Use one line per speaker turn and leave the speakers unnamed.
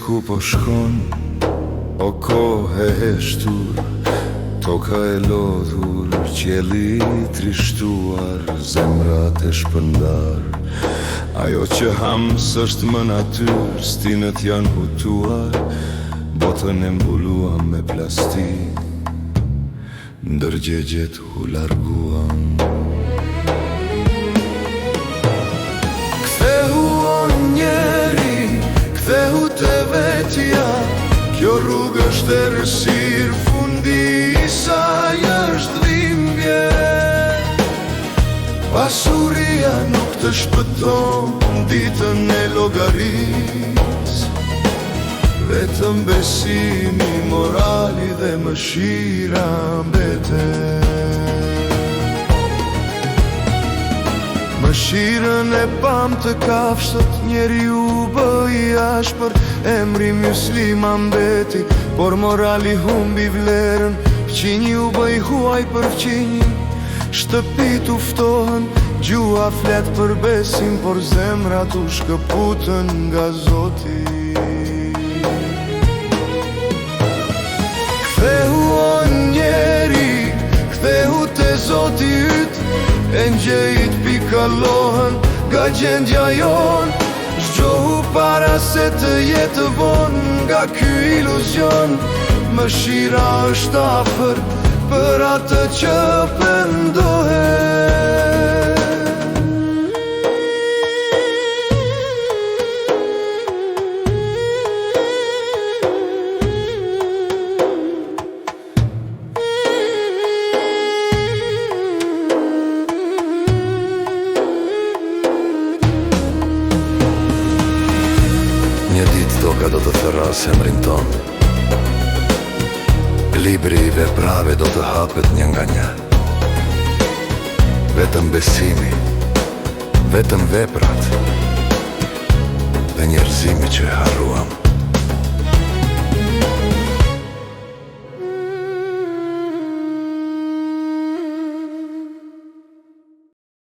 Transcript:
ku po shkon, o kohë e heshtur, toka e lodhur, qielli i trishtuar, zemrat e shpëndar. Ajo që hams është më natyrë, stinët janë hutuar, botën e mbuluam me plastik, ndërgjegjet u larguam. Kthehu o njeri, kthehu te vetja, kjo rrugë është errësirë, fundi i saj është dhimbje. Pasuria nuk të shpëton ditën e llogarisë, vetëm besimi, morali dhe mëshira mbeten. Mëshirën e pam të kafshët, njeriu bëi ashpër, emri muslima mbeti, por morali humbi vlerën, fqinji u bëi huaj për fqinjin, shtëpit u ftohen, gjua flet për besim, por zemrat u shkëputën nga Zoti. Kthehu o njeri, kthehu te Zoti yt, e ngjejt pikalohen nga gjendja jon, zgjohu para se të jetë vonë nga ky iluzion. Mëshira është afër për atë që pendohet.
Një ditë toka do të therras emrin ton, libri i veprave do të hapet një nga një. Vetëm besimi, vetëm veprat dhe njerëzimi që e harruam.